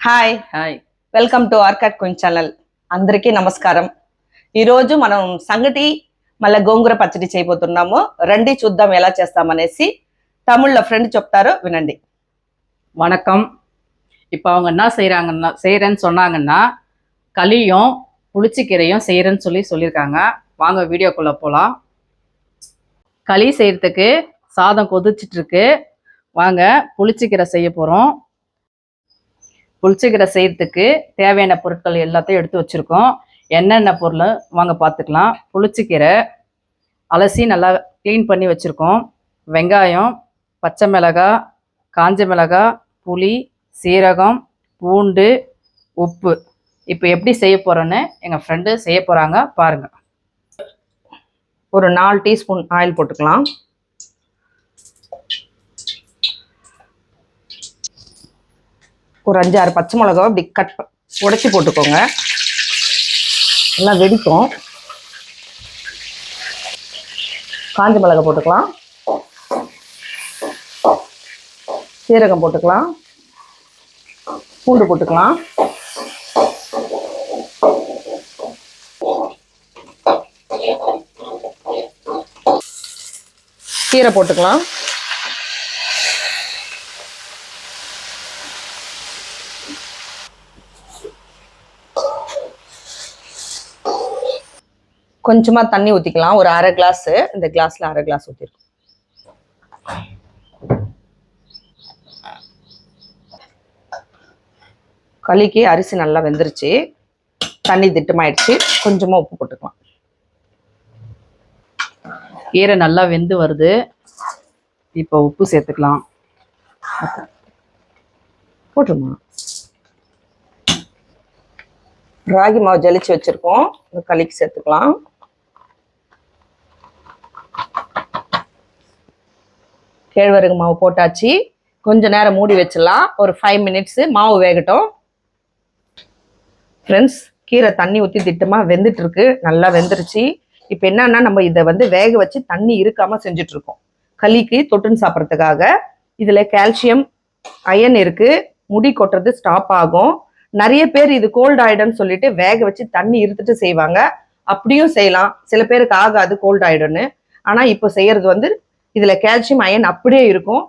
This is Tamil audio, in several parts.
Hi hi welcome to Arcot queen channel. అందరికీ నమస్కారం. ఈరోజు మనం సంగటి మళ్ళీ గోంగూర పచ్చడి చేయబోతున్నాము. రండి చూద్దాం ఎలా చేస్తామనేసి. தமிழ்ல ஃப்ரெண்ட் చెప్తారో వినండి. வணக்கம். இப்போ அவங்க என்ன செய்கிறேன்னு சொன்னாங்கன்னா களியும் புளிச்சக்கீரையும் செய்கிறேன்னு சொல்லியிருக்காங்க. வாங்க வீடியோக்குள்ளே போகலாம். களி செய்கிறதுக்கு சாதம் கொதிச்சிட்ருக்கு. வாங்க புளிச்சக்கீரை செய்ய போகிறோம். புளிச்சக்கீரை செய்கிறதுக்கு தேவையான பொருட்கள் எல்லாத்தையும் எடுத்து வச்சுருக்கோம். என்னென்ன பொருள் வாங்க பார்த்துக்கலாம். புளிச்சக்கீரை அலசி நல்லா க்ளீன் பண்ணி வச்சுருக்கோம். வெங்காயம், பச்சை மிளகாய், காஞ்ச மிளகாய், புளி, சீரகம், பூண்டு, உப்பு. இப்போ எப்படி செய்ய போகிறோன்னு எங்கள் ஃப்ரெண்டு செய்ய போகிறாங்க பாருங்கள். ஒரு 4 டீஸ்பூன் ஆயில் போட்டுக்கலாம். ஒரு 5-6 பச்சை மிளகாவை இப்படி உடைச்சி போட்டுக்கோங்க. எல்லாம் வெடிக்கும். காஞ்ச மிளகாய் போட்டுக்கலாம். சீரகம் போட்டுக்கலாம். பூண்டு போட்டுக்கலாம். கீரை போட்டுக்கலாம். கொஞ்சமா தண்ணி ஊற்றிக்கலாம். ஒரு 1/2 கிளாஸ். இந்த கிளாஸ்ல 1/2 கிளாஸ் ஊற்றிருக்கோம். களிக்கு அரிசி நல்லா வெந்துருச்சு. தண்ணி திட்டமாயிடுச்சு. கொஞ்சமா உப்பு போட்டுக்கலாம். கீரை நல்லா வெந்து வருது. இப்போ உப்பு சேர்த்துக்கலாம். போட்டுருமா. ராகி மாவு ஜலிச்சு வச்சிருக்கோம். இந்த களிக்கு சேர்த்துக்கலாம். கேழ்வரகு மாவு போட்டாச்சு. கொஞ்ச நேரம் மூடி வச்சிடலாம். ஒரு 5 மினிட்ஸ் மாவு வேகட்டும். ஃப்ரெண்ட்ஸ், கீரை தண்ணி ஊற்றி திட்டமாக வெந்துட்டு இருக்கு. நல்லா வெந்துருச்சு. இப்போ என்னன்னா நம்ம இதை வேக வச்சு தண்ணி இருக்காம செஞ்சுட்டு இருக்கோம். களிக்கு தொட்டுன்னு சாப்பிட்றதுக்காக. இதில் கால்சியம், அயன் இருக்கு. முடி கொட்டுறது ஸ்டாப் ஆகும். நிறைய பேர் இது கோல்டு ஆயிடும்னு சொல்லிட்டு வேக வச்சு தண்ணி இருத்துட்டு செய்வாங்க. அப்படியும் செய்யலாம். சில பேருக்கு ஆகாது கோல்டு ஆயிடும்னு. ஆனால் இப்போ செய்யறது இதில் கால்சியம், அயன் அப்படியே இருக்கும்.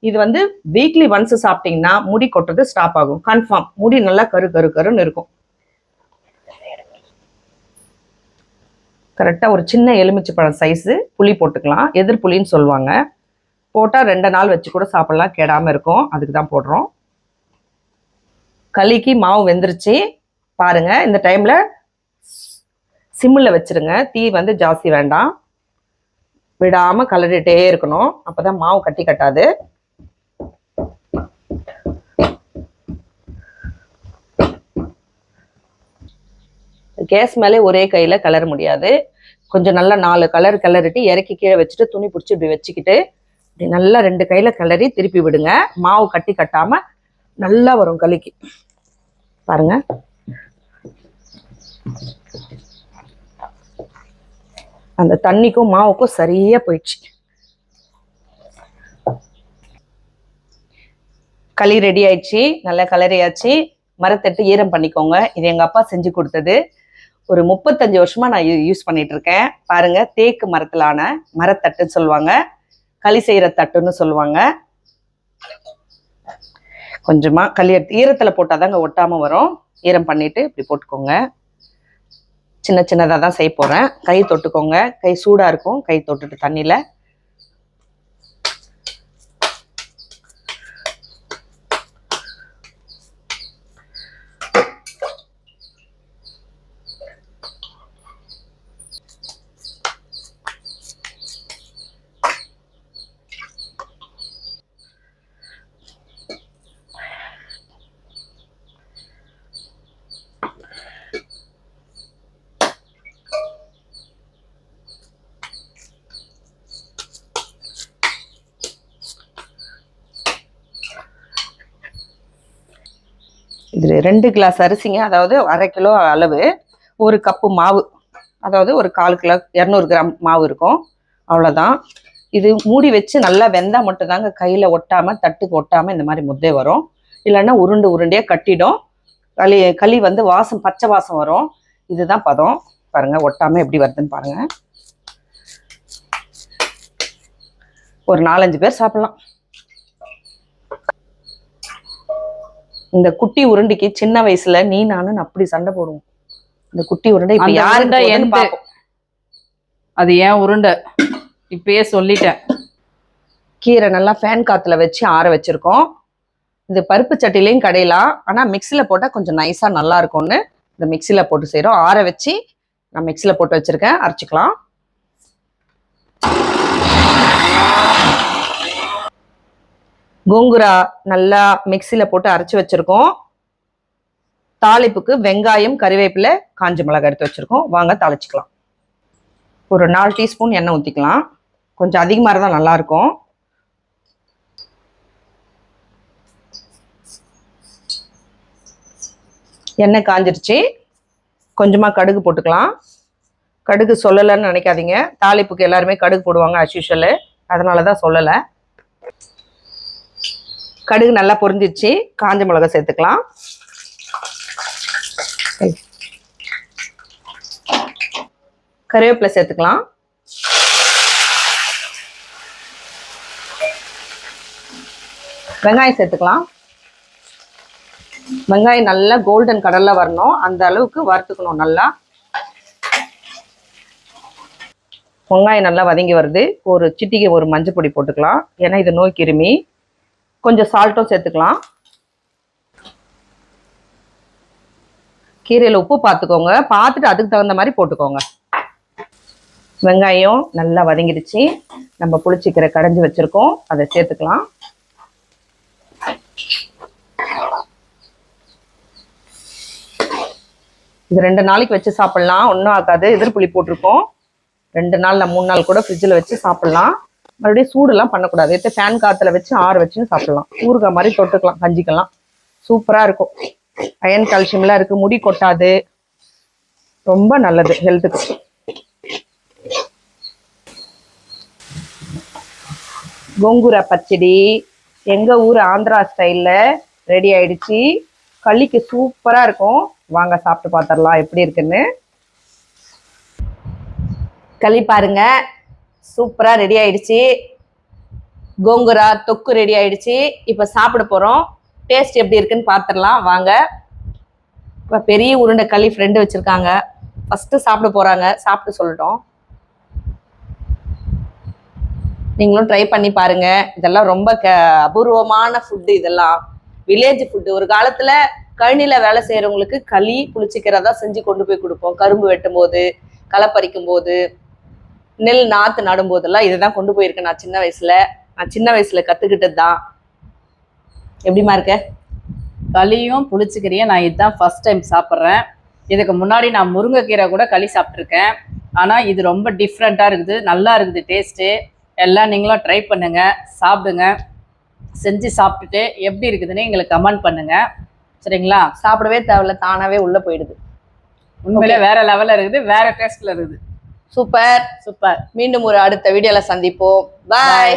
இது வீக்லி ஒன்ஸ் சாப்பிட்டீங்கன்னா முடி கொட்டுறது ஸ்டாப் ஆகும். கன்ஃபார்ம். முடி நல்லா கருன்னு இருக்கும். கரெக்டாக ஒரு சின்ன எலுமிச்சை பழம் சைஸு புளி போட்டுக்கலாம். எதிர் புளின்னு சொல்லுவாங்க. போட்டால் 2 நாள் வச்சு கூட சாப்பிடலாம். கெடாமல் இருக்கும். அதுக்கு தான் போடுறோம். களிக்கு மாவு வெந்துருச்சு பாருங்க. இந்த டைமில் சிம்மில் வச்சுருங்க. தீ ஜாஸ்தி வேண்டாம். விடாமல் கலரிட்டே இருக்கணும். அப்போ தான் மாவு கட்டி கட்டாது. கேஸ் மேலே ஒரே கையில் கலர முடியாது. கொஞ்சம் நல்லா 4 கலர் கிளறிட்டு இறக்கி கீழே வச்சுட்டு துணி பிடிச்சி இப்படி வச்சுக்கிட்டு இப்படி நல்லா 2 கையில் கிளறி திருப்பி விடுங்க. மாவு கட்டி கட்டாமல் நல்லா வரும் களிக்கு. பாருங்க. அந்த தண்ணிக்கும் மாவுக்கும் சரியா போயிடுச்சு. களி ரெடி ஆயிடுச்சு. நல்லா கலரியாச்சு. மரத்தட்டு ஈரம் பண்ணிக்கோங்க. இது எங்க அப்பா செஞ்சு கொடுத்தது. ஒரு 35 வருஷமா நான் யூஸ் பண்ணிட்டு இருக்கேன். பாருங்க, தேக்கு மரத்திலான மரத்தட்டுன்னு சொல்லுவாங்க. களி செய்யற தட்டுன்னு சொல்லுவாங்க. கொஞ்சமா களி எடுத்து ஈரத்துல போட்டாதாங்க ஒட்டாம வரும். ஈரம் பண்ணிட்டு இப்படி போட்டுக்கோங்க. சின்ன சின்னதாக தான் செய்ய போறேன். கை தொட்டுக்கோங்க. கை சூடா இருக்கும். கை தொட்டுட்டு தண்ணியில இதில் 2 கிளாஸ் அரிசிங்க. அதாவது 1/2 கிலோ அளவு. 1 கப்பு மாவு. அதாவது ஒரு 1/4 கிலோ 200 கிராம் மாவு இருக்கும். அவ்வளோதான். இது மூடி வச்சு நல்லா வெந்தால் மட்டும்தாங்க கையில் ஒட்டாமல், தட்டுக்கு ஒட்டாமல் இந்த மாதிரி முத்தை வரும். இல்லைன்னா உருண்டையாக கட்டிடும். களி வந்து வாசம், பச்சை வாசம் வரும். இதுதான் பதம். பாருங்க ஒட்டாம எப்படி வருதுன்னு பாருங்க. ஒரு 4-5 பேர் சாப்பிடலாம். இந்த குட்டி உருண்டைக்கு சின்ன வயசுல நீ நானும் அப்படி சண்டை போடுவோம். இந்த குட்டி உருண்டை இப்ப யாருண்டா அது ஏன் உருண்டை இப்பயே சொல்லிட்டேன். கீரை நல்லா ஃபேன் காத்துல வச்சு ஆற வச்சிருக்கோம். இது பருப்பு சட்டிலையும் கடையலாம், ஆனா மிக்சியில போட்டா கொஞ்சம் நைஸா நல்லா இருக்கும்னு இந்த மிக்சியில போட்டு செய்யறோம். ஆற வச்சு நான் மிக்சியில போட்டு வச்சிருக்கேன், அரைச்சிக்கலாம். கோங்குரா நல்லா மிக்சியில போட்டு அரைச்சி வச்சிருக்கோம். தாளிப்புக்கு வெங்காயம், கறிவேப்பிலை, காஞ்ச மிளகாய் எடுத்து வச்சிருக்கோம். வாங்க தாளிச்சுக்கலாம். ஒரு 4 டீஸ்பூன் எண்ணெய் ஊற்றிக்கலாம். கொஞ்சம் அதிகமாக இருந்தால் நல்லா இருக்கும். எண்ணெய் காஞ்சிருச்சு. கொஞ்சமாக கடுகு போட்டுக்கலாம். கடுகு சொல்லலைன்னு நினைக்காதீங்க, தாளிப்புக்கு எல்லாருமே கடுகு போடுவாங்க as usual, அதனால தான் சொல்லலை. கடுகு நல்லா பொரிஞ்சிருச்சு. காஞ்ச மிளகாய் சேர்த்துக்கலாம். கறிவேப்பிலை சேர்த்துக்கலாம். வெங்காயம் சேர்த்துக்கலாம். வெங்காயம் நல்லா கோல்டன் கலர்ல வரணும், அந்த அளவுக்கு வறுத்துக்கணும் நல்லா. வெங்காயம் நல்லா வதங்கி வருது. ஒரு சிட்டிகை ஒரு மஞ்சள் பொடி போட்டுக்கலாம், ஏன்னா இது நோய் கிருமி. கொஞ்சம் சால்ட்டும் சேர்த்துக்கலாம். கீரையில் உப்பு பார்த்துக்கோங்க, பார்த்துட்டு அதுக்கு தகுந்த மாதிரி போட்டுக்கோங்க. வெங்காயம் நல்லா வதங்கிடுச்சு. நம்ம புளிச்சக்கீரை கடைஞ்சி வச்சிருக்கோம், அதை சேர்த்துக்கலாம். இது 2 நாளைக்கு வச்சு சாப்பிடலாம், ஒன்றும் ஆகாது. எதிர்ப்புளி போட்டிருக்கோம். 2 நாள் 3 நாள் கூட ஃப்ரிட்ஜில் வச்சு சாப்பிடலாம். மறுபடியும் சூடுலாம் பண்ணக்கூடாது. எடுத்து ஃபேன் காற்றுல வச்சு ஆற வச்சுன்னு சாப்பிடலாம். ஊறுகாய் மாதிரி தொட்டுக்கலாம், கஞ்சிக்கலாம். சூப்பராக இருக்கும். அயன் கால்சியம்லாம் இருக்குது, முடி கொட்டாது, ரொம்ப நல்லது ஹெல்த்துக்கு. கோங்குரா பச்சடி எங்கள் ஊர் ஆந்திரா ஸ்டைலில் ரெடி ஆயிடுச்சு. களிக்கு சூப்பராக இருக்கும். வாங்க சாப்பிட்டு பார்த்துடலாம் எப்படி இருக்குன்னு. களி பாருங்க, சூப்பராக ரெடி ஆயிடுச்சு. கோங்குரா தொக்கு ரெடி ஆயிடுச்சு. இப்போ சாப்பிட போகிறோம். டேஸ்ட் எப்படி இருக்குன்னு பார்த்துடலாம் வாங்க. இப்போ பெரிய உருண்டை களி ஃப்ரெண்டு வச்சுருக்காங்க, ஃபஸ்ட்டு சாப்பிட போகிறாங்க. சாப்பிட்டு சொல்லட்டும். நீங்களும் ட்ரை பண்ணி பாருங்க. இதெல்லாம் ரொம்ப அபூர்வமான ஃபுட்டு, இதெல்லாம் வில்லேஜ் ஃபுட்டு. ஒரு காலத்தில் கழனியில் வேலை செய்கிறவங்களுக்கு களி புளிச்சிக்கிறதா செஞ்சு கொண்டு போய் கொடுப்போம். கரும்பு வெட்டும் போது, களை பறிக்கும் போது, நெல் நாற்று நடும் போதெல்லாம் இதை தான் கொண்டு போயிருக்கேன் நான் சின்ன வயசில். நான் சின்ன வயசில் கற்றுக்கிட்டது தான். எப்படிமா இருக்க? களியும் புளிச்சக்கீரையும் நான் இதுதான் ஃபர்ஸ்ட் டைம் சாப்பிட்றேன். இதுக்கு முன்னாடி நான் முருங்கைக்கீரை கூட களி சாப்பிட்ருக்கேன். ஆனால் இது ரொம்ப டிஃப்ரெண்ட்டாக இருக்குது, நல்லா இருக்குது டேஸ்ட்டு. எல்லாம் நீங்களும் ட்ரை பண்ணுங்க, சாப்பிடுங்க. செஞ்சு சாப்பிட்டுட்டு எப்படி இருக்குதுன்னு எங்களுக்கு கமெண்ட் பண்ணுங்க, சரிங்களா? சாப்பிடவே தேவையில்ல, தானாகவே உள்ளே போயிடுது. உண்மையிலே வேற லெவலில் இருக்குது, வேற டேஸ்ட்டில் இருக்குது. Super super. மீண்டும் ஒரு அடுத்த வீடியோவில் சந்திப்போம். பாய்.